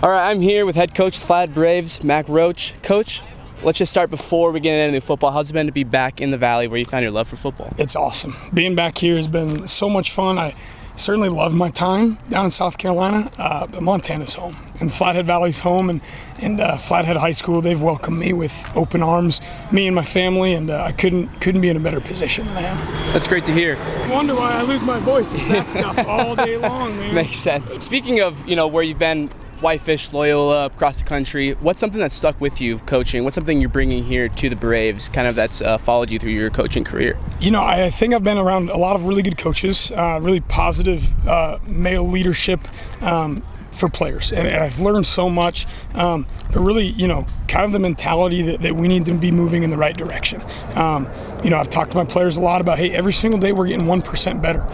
All right, I'm here with head coach Flathead Braves, Mac Roche. Coach, let's just start before we get into football. How's it been to be back in the Valley where you found your love for football? It's awesome. Being back here has been so much fun. I certainly love my time down in South Carolina, but Montana's home, and Flathead Valley's home, and Flathead High School, they've welcomed me with open arms, me and my family, and I couldn't be in a better position than I am. That's great to hear. I wonder why I lose my voice. It's that stuff all day long, man. Makes sense. Speaking of, where you've been, Whitefish, Loyola, across the country, what's something that stuck with you coaching? What's something you're bringing here to the Braves, kind of that's followed you through your coaching career? I think I've been around a lot of really good coaches, really positive male leadership for players, and I've learned so much, but really, kind of the mentality that we need to be moving in the right direction. I've talked to my players a lot about, hey, every single day we're getting 1% better.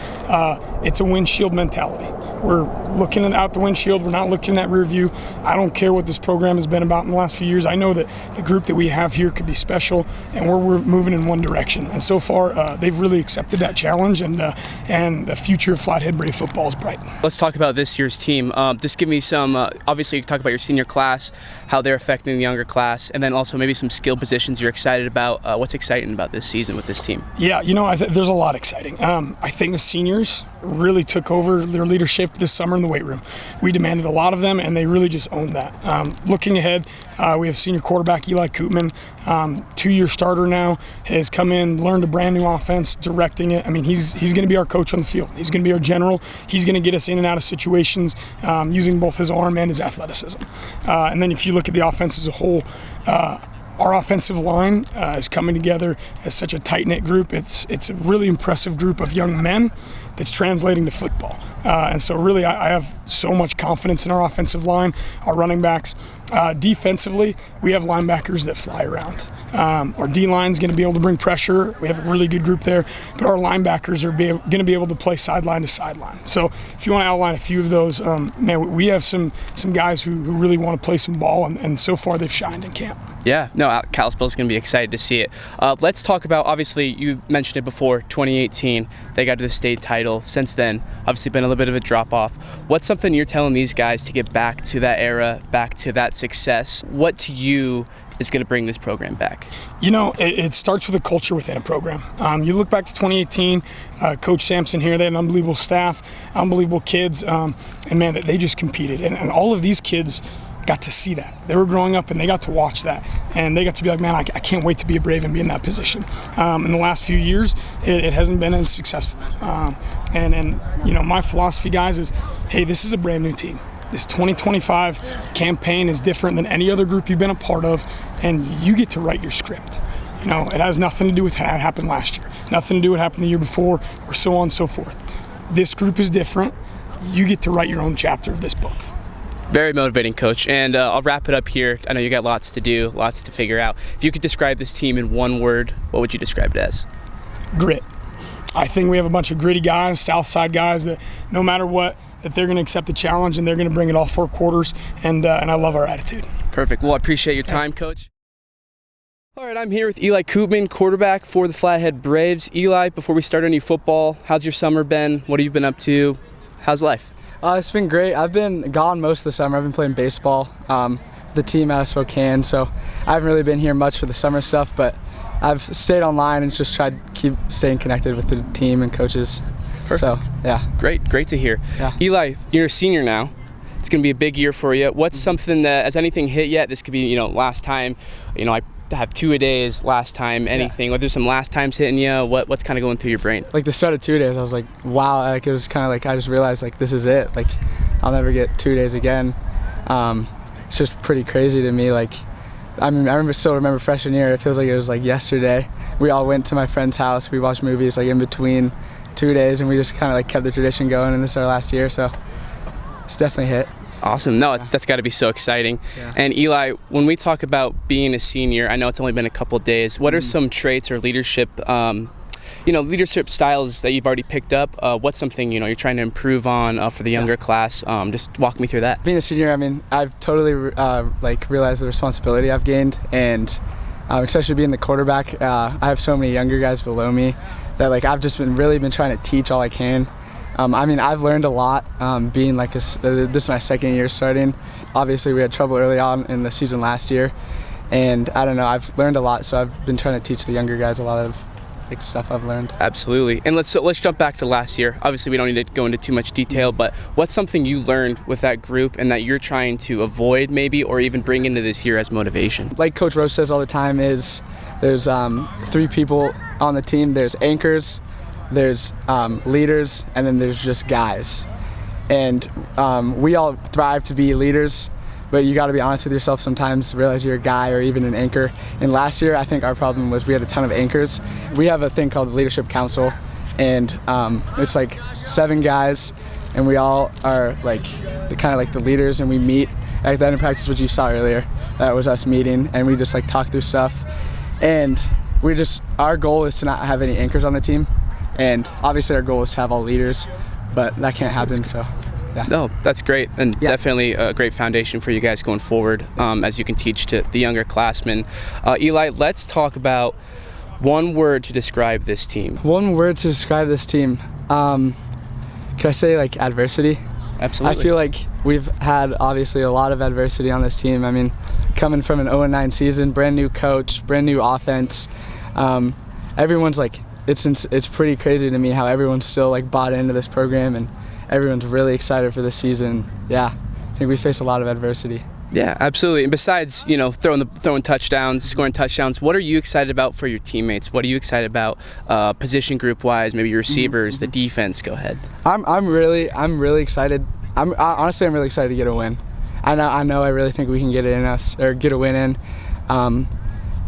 It's a windshield mentality. We're looking out the windshield. We're not looking at rear view. I don't care what this program has been about in the last few years. I know that the group that we have here could be special, and we're moving in one direction. And so far, they've really accepted that challenge, and the future of Flathead Brave football is bright. Let's talk about this year's team. Just give me some, obviously you can talk about your senior class, how they're affecting the younger class, and then also maybe some skill positions you're excited about. What's exciting about this season with this team? Yeah, there's a lot exciting. I think the seniors really took over their leadership this summer in the weight room. We demanded a lot of them, and they really just owned that. Looking ahead, we have senior quarterback Eli Coopman, 2-year starter now, has come in, learned a brand new offense, directing it. I mean, he's going to be our coach on the field. He's going to be our general. He's going to get us in and out of situations using both his arm and his athleticism. And then if you look at the offense as a whole, our offensive line is coming together as such a tight-knit group. It's a really impressive group of young men that's translating to football. And so really I have so much confidence in our offensive line, our running backs. Defensively, we have linebackers that fly around. Our D-line is going to be able to bring pressure. We have a really good group there. But our linebackers are going to be able to play sideline to sideline. So if you want to outline a few of those, we have some guys who really want to play some ball, and so far they've shined in camp. Yeah, no, Kalispell is going to be excited to see it. Let's talk about, obviously, you mentioned it before, 2018, they got to the state title. Since then, obviously been a little bit of a drop-off. What's something you're telling these guys to get back to that era, back to that success? What to you is going to bring this program back? It starts with a culture within a program. You look back to 2018, Coach Sampson here, they had an unbelievable staff, unbelievable kids, and man, they just competed. And all of these kids got to see that. They were growing up and they got to watch that, and they got to be like, man, I can't wait to be a Brave and be in that position. In the last few years, it hasn't been as successful. My philosophy, guys, is, hey, this is a brand new team. This 2025 campaign is different than any other group you've been a part of, and you get to write your script. It has nothing to do with what happened last year, nothing to do with what happened the year before, or so on and so forth. This group is different. You get to write your own chapter of this book. Very motivating, Coach. And I'll wrap it up here. I know you got lots to do, lots to figure out. If you could describe this team in one word, what would you describe it as? Grit. I think we have a bunch of gritty guys, Southside guys, that no matter what, that they're going to accept the challenge and they're going to bring it all 4 quarters, and I love our attitude. Perfect. Well, I appreciate your time, Coach. All right, I'm here with Eli Coopman, quarterback for the Flathead Braves. Eli, before we start any football, how's your summer been? What have you been up to? How's life? It's been great. I've been gone most of the summer. I've been playing baseball, the team out of Spokane, so I haven't really been here much for the summer stuff, but I've stayed online and just tried to keep staying connected with the team and coaches. Perfect. So, yeah. Great to hear. Yeah. Eli, you're a senior now. It's going to be a big year for you. What's something that, has anything hit yet? This could be, last time, I have 2-a-days, last time, anything. Yeah. Whether there's some last times hitting you, what's kind of going through your brain? Like the start of 2 days, I was like, wow. It was kind of like I just realized, this is it. I'll never get 2 days again. It's just pretty crazy to me. I still remember freshman year. It feels like it was yesterday. We all went to my friend's house. We watched movies in between 2 days, and we just kind of kept the tradition going. And this is our last year, so it's definitely hit. Awesome. No, that's got to be so exciting. Yeah. And Eli, when we talk about being a senior, I know it's only been a couple of days. What are some traits or leadership, leadership styles that you've already picked up? What's something you're trying to improve on for the younger class? Just walk me through that. Being a senior, I've totally realized the responsibility I've gained, and especially being the quarterback. I have so many younger guys below me that I've just been trying to teach all I can. I mean, I've learned a lot being like this is my second year starting. Obviously, we had trouble early on in the season last year, and I don't know, I've learned a lot, so I've been trying to teach the younger guys a lot of stuff I've learned. Absolutely. And let's jump back to last year. Obviously, we don't need to go into too much detail, but what's something you learned with that group and that you're trying to avoid maybe, or even bring into this year as motivation? Like Coach Roche says all the time, is there's 3 people on the team. There's anchors, there's leaders, and then there's just guys. And we all thrive to be leaders, but you got to be honest with yourself sometimes, realize you're a guy or even an anchor. And last year, I think our problem was we had a ton of anchors. We have a thing called the Leadership Council, and it's like 7 guys, and we all are like kind of like the leaders, and we meet at the end of practice, which you saw earlier. That was us meeting, and we just like talk through stuff. And our goal is to not have any anchors on the team, and obviously our goal is to have all leaders, but that can't happen, so. Yeah. No, that's great, and definitely a great foundation for you guys going forward as you can teach to the younger classmen. Eli, let's talk about one word to describe this team. One word to describe this team. Can I say like adversity? Absolutely. I feel like we've had obviously a lot of adversity on this team. I mean, coming from an 0-9 season, brand new coach, brand new offense. Everyone's like, it's pretty crazy to me how everyone's still like bought into this program, and everyone's really excited for this season. Yeah, I think we face a lot of adversity. Yeah, absolutely. And besides, throwing touchdowns, scoring touchdowns, what are you excited about for your teammates? What are you excited about position group wise? Maybe your receivers, the defense. Go ahead. I'm really excited. Honestly, I'm really excited to get a win. I know. I really think we can get it in us, or get a win in.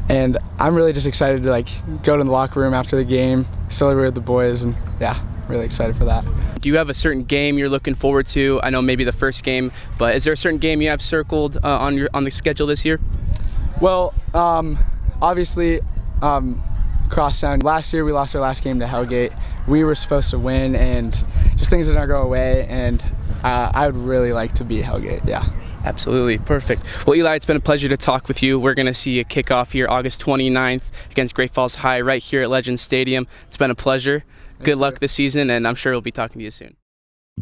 And I'm really just excited to like go to the locker room after the game, celebrate with the boys, and yeah, really excited for that. Do you have a certain game you're looking forward to? I know maybe the first game, but is there a certain game you have circled on the schedule this year? Well, obviously, Crosstown. Last year we lost our last game to Hellgate. We were supposed to win, and just things did not go away, and I would really like to beat Hellgate, yeah. Absolutely. Perfect. Well, Eli, it's been a pleasure to talk with you. We're going to see a kickoff here August 29th against Great Falls High right here at Legends Stadium. It's been a pleasure. Good luck this season, and I'm sure we'll be talking to you soon.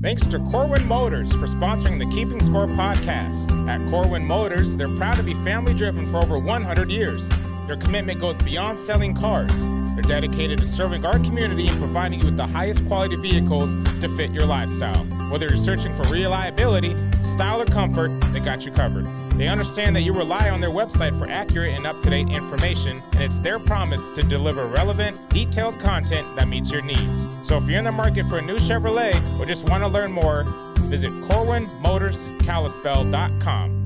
Thanks to Corwin Motors for sponsoring the Keeping Score podcast. At Corwin Motors, they're proud to be family-driven for over 100 years. Their commitment goes beyond selling cars. They're dedicated to serving our community and providing you with the highest quality vehicles to fit your lifestyle. Whether you're searching for reliability, style, or comfort, they got you covered. They understand that you rely on their website for accurate and up-to-date information, and it's their promise to deliver relevant, detailed content that meets your needs. So if you're in the market for a new Chevrolet or just want to learn more, visit CorwinMotorsKalispell.com.